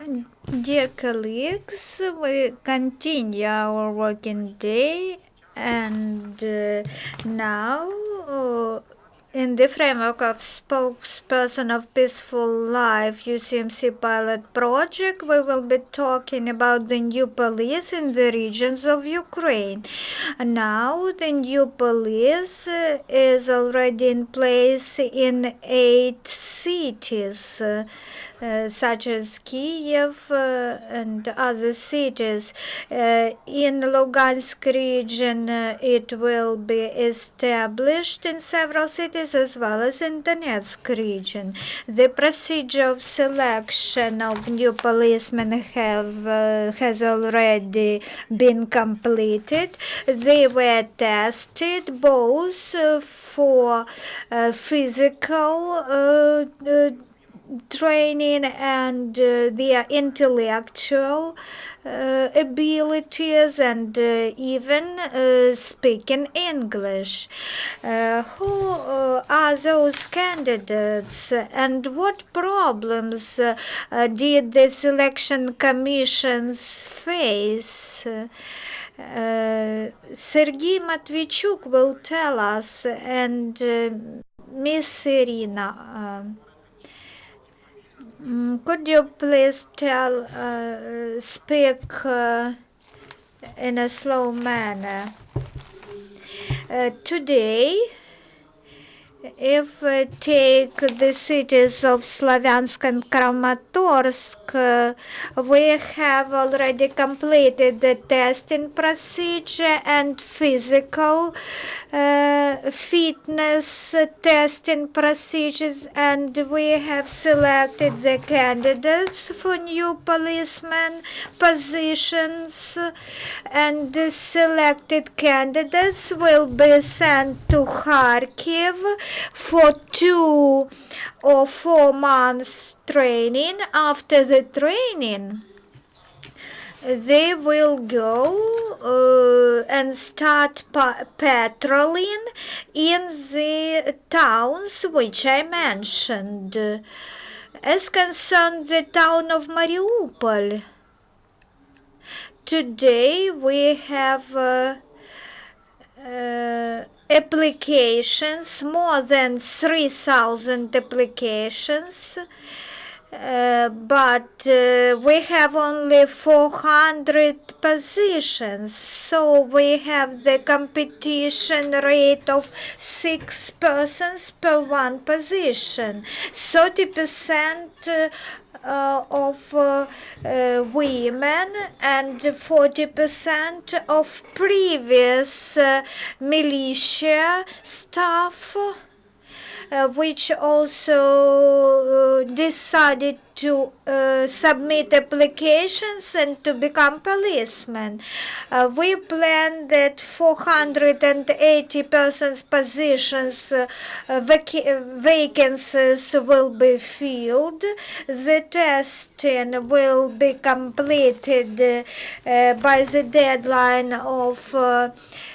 Dear colleagues, we continue our working day, and now, in the framework of Spokesperson of Peaceful Life UCMC pilot project, we will be talking about the new police in the regions of Ukraine. Now, the new police is already in place in 8 cities. Such as Kiev and other cities. In Luhansk region, it will be established in several cities as well as in Donetsk region. The procedure of selection of new policemen has already been completed. They were tested both for physical training and their intellectual abilities and even speaking English. Who are those candidates and what problems did the selection commissions face? Sergei Matvichuk will tell us, and Miss Irina. Could you please speak in a slow manner? Today, if we take the cities of Slavyansk and Kramatorsk, we have already completed the testing procedure and physical fitness testing procedures, and we have selected the candidates for new policeman positions, and the selected candidates will be sent to Kharkiv for 2 or 4 months training. After the training, they will go and start patrolling in the towns which I mentioned. As concerns the town of Mariupol, today we have applications, more than 3,000 applications, but we have only 400 positions, so we have the competition rate of 6 persons per 1 position. 30% of women and 40% of previous militia staff, which also decided to submit applications and to become policemen. We plan that 480 persons positions, vacancies will be filled. The testing will be completed by the deadline of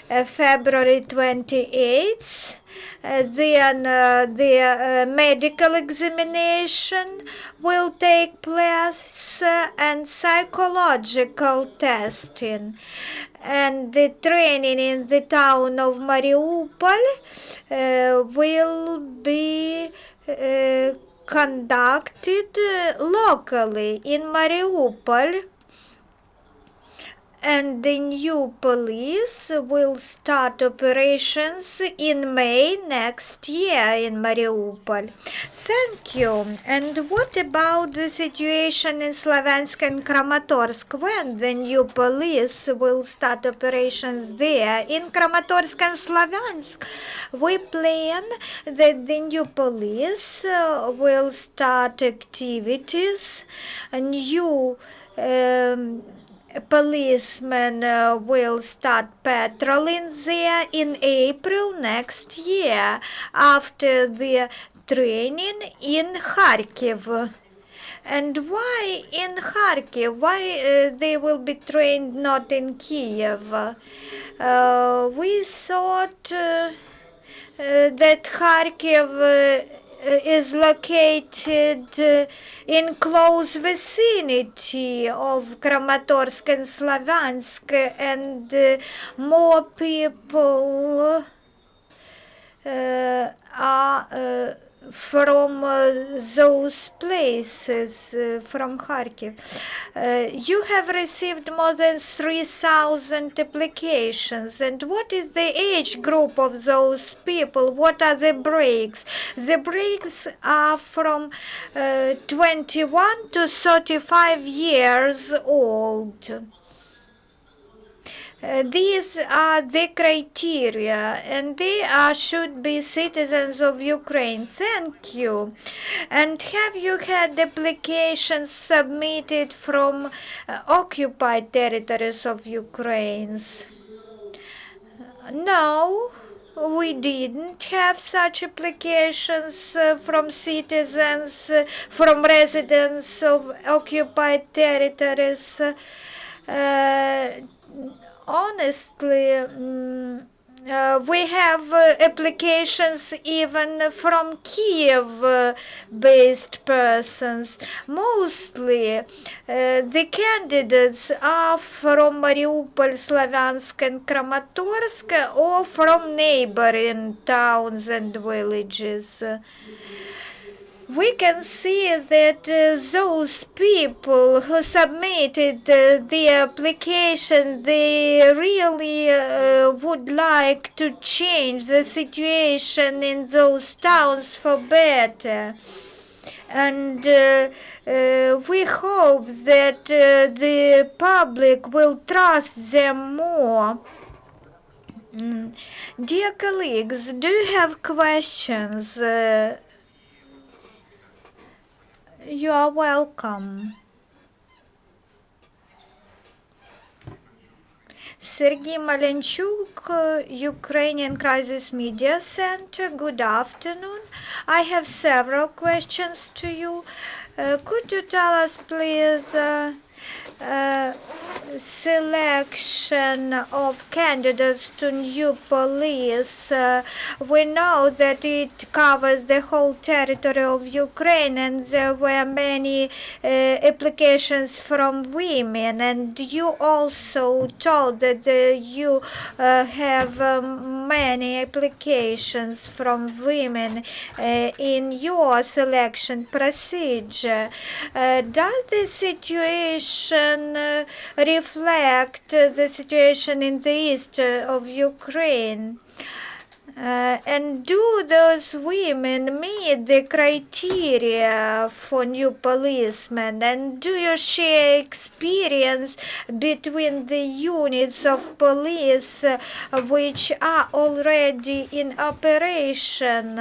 February 28th. Then the medical examination will take place and psychological testing. And the training in the town of Mariupol will be conducted locally in Mariupol. And the new police will start operations in May next year in Mariupol. Thank you. And what about the situation in Slavyansk and Kramatorsk? When the new police will start operations there? In Kramatorsk and Slavyansk, we plan that the new police will start activities. New policemen will start patrolling there in April next year after the training in Kharkiv. And why in Kharkiv? Why they will be trained not in Kiev? We thought that Kharkiv is located in close vicinity of Kramatorsk and Slaviansk, and more people are from those places, from Kharkiv. You have received more than 3,000 applications. And what is the age group of those people? What are the breaks? The breaks are from 21 to 35 years old. These are the criteria, and they should be citizens of Ukraine. Thank you. And have you had applications submitted from occupied territories of Ukraine? No, we didn't have such applications from citizens, from residents of occupied territories. Uh, Honestly, we have applications even from Kiev-based persons. Mostly, the candidates are from Mariupol, Slaviansk, and Kramatorsk, or from neighboring towns and villages. We can see that those people who submitted the application, they really would like to change the situation in those towns for better. And we hope that the public will trust them more. Dear colleagues, do you have questions? You are welcome. Sergei Malenchuk, Ukrainian Crisis Media Center. Good afternoon. I have several questions to you. Could you tell us, please, selection of candidates to new police? We know that it covers the whole territory of Ukraine, and there were many applications from women, and you also told that you have many applications from women in your selection procedure. Does the situation reflect the situation in the east of Ukraine? And do those women meet the criteria for new policemen? And do you share experience between the units of police which are already in operation?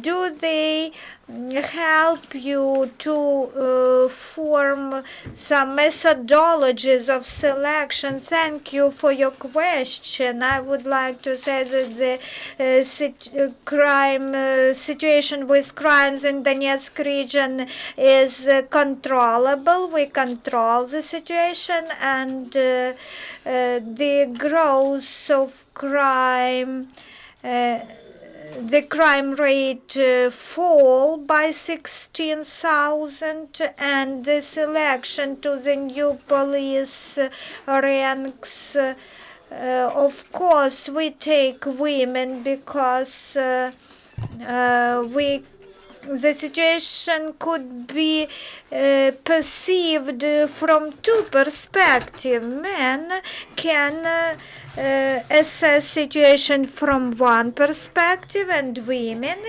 Do they help you to form some methodologies of selection? Thank you for your question. I would like to say that the situation with crimes in Donetsk region is controllable. We control the situation, and the growth of crime the crime rate fall by 16,000, and the selection to the new police ranks. Of course, we take women because the situation could be perceived from two perspectives. Men can assess situation from one perspective, and women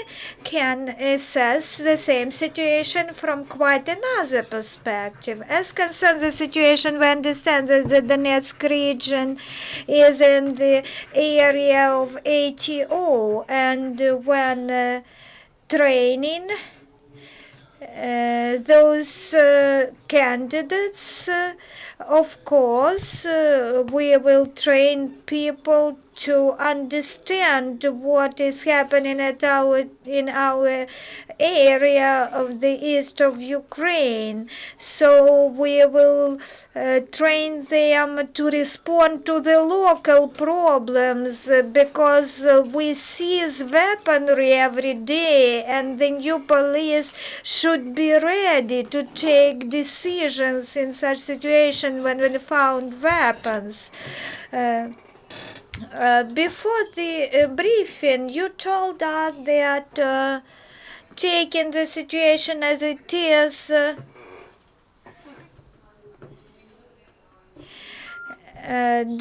can assess the same situation from quite another perspective. As concerns the situation, we understand that the Donetsk region is in the area of ATO, and when training those candidates, of course, we will train people to understand what is happening in our area of the east of Ukraine. So we will train them to respond to the local problems because we seize weaponry every day, and the new police should be ready to take decisions in such situation when we found weapons. Before the briefing, you told us that taking the situation as it is,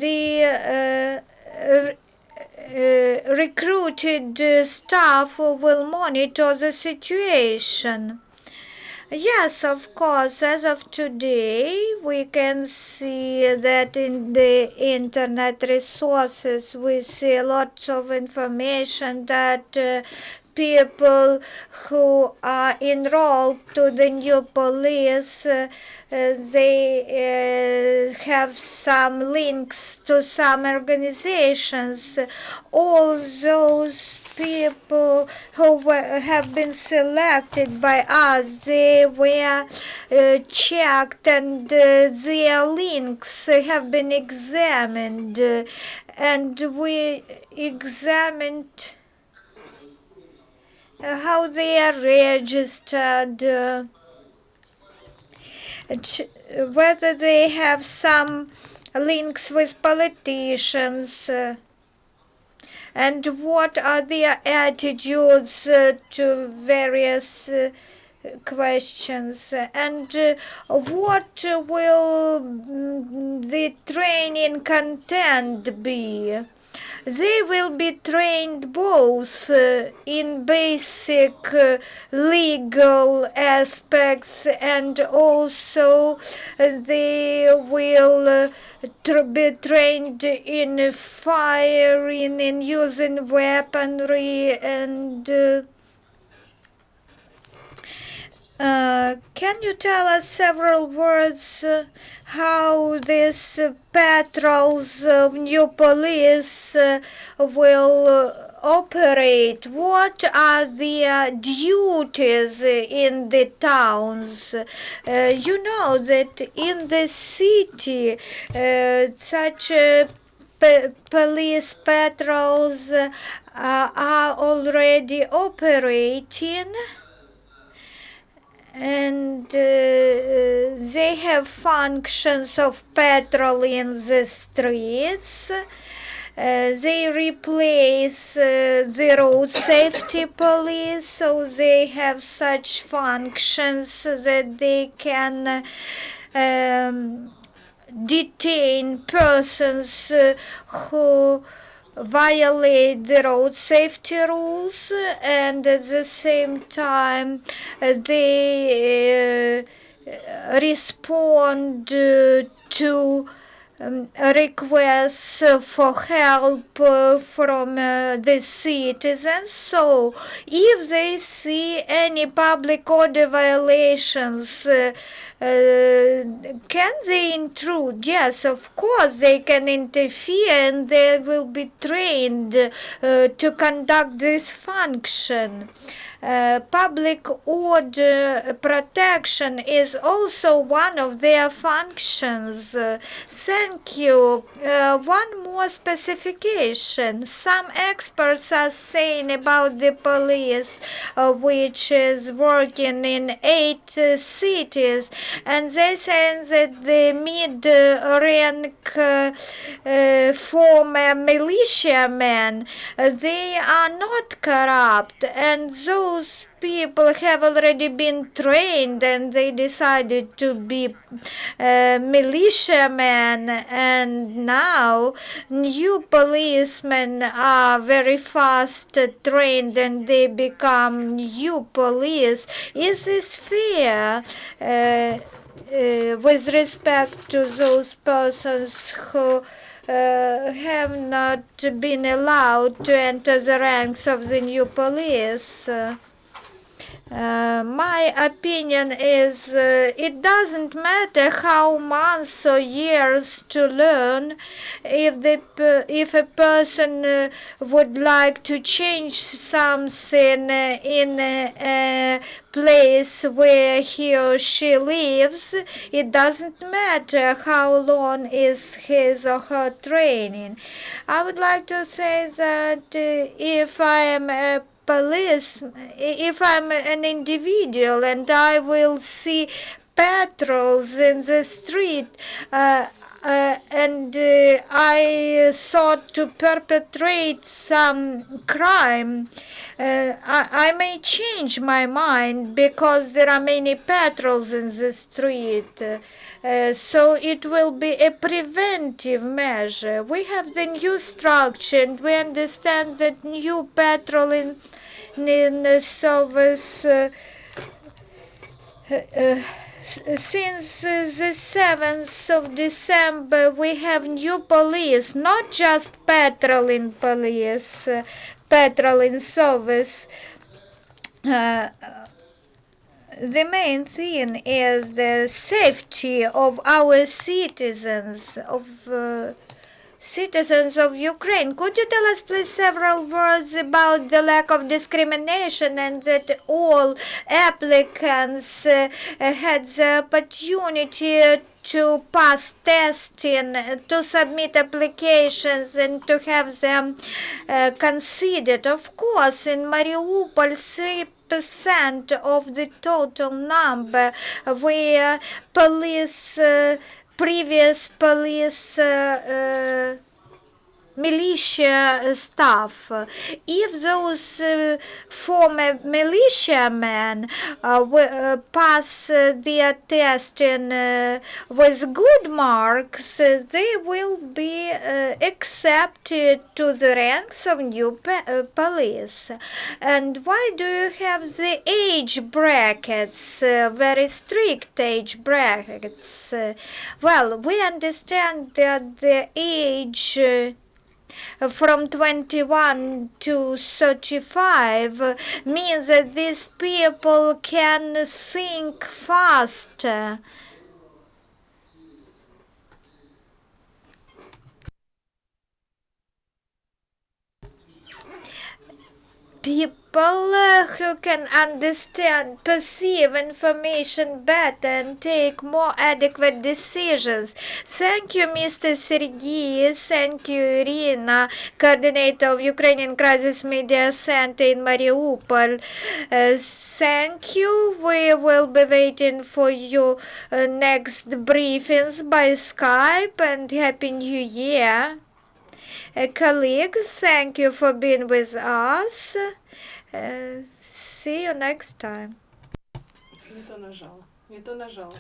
the recruited staff will monitor the situation. Yes, of course. As of today, we can see that in the internet resources, we see lots of information that people who are enrolled to the new police, they have some links to some organizations. All those people who have been selected by us, they were checked, and their links have been examined, and we examined how they are registered, whether they have some links with politicians, and what are their attitudes to various questions, and what will the training content be. They will be trained both in basic legal aspects, and also they will be trained in firing and using weaponry. And can you tell us several words how these patrols of new police will operate? What are their duties in the towns? You know that in the city, such police patrols are already operating, and they have functions of patrolling the streets. They replace the road safety police, so they have such functions that they can detain persons who violate the road safety rules, and at the same time they respond to requests for help from the citizens. So if they see any public order violations, can they intrude? Yes, of course they can interfere, and they will be trained to conduct this function. Public order protection is also one of their functions. Thank you. One more specification. Some experts are saying about the police, which is working in 8 cities, and they say that the mid-rank former militiamen, they are not corrupt, and those people have already been trained, and they decided to be militiamen, and now new policemen are very fast trained, and they become new police. Is this fair with respect to those persons who have not been allowed to enter the ranks of the new police? My opinion is it doesn't matter how months or years to learn. If a person would like to change something in a place where he or she lives, it doesn't matter how long is his or her training. I would like to say that if I am a police, if I'm an individual and I will see patrols in the street, and I sought to perpetrate some crime, I may change my mind because there are many patrols in the street. So it will be a preventive measure. We have the new structure and we understand that new patrol in the service since the 7th of December we have new police, not just patrolling police, patrolling service. The main thing is the safety of our citizens of Ukraine. Could you tell us please several words about the lack of discrimination and that all applicants had the opportunity to pass testing, to submit applications and to have them considered? Of course, in Mariupol, 3% of the total number were police, previous police militia staff. If those former militiamen pass their testing with good marks, they will be accepted to the ranks of new police. And why do you have the age brackets, very strict age brackets? Well, we understand that the age from 21 to 35 means that these people can think faster. People who can understand, perceive information better and take more adequate decisions. Thank you, Mr. Sergei. Thank you, Irina, coordinator of Ukrainian Crisis Media Center in Mariupol. Thank you. We will be waiting for your next briefings by Skype, and Happy New Year. Colleagues, thank you for being with us. See you next time. Не то нажала.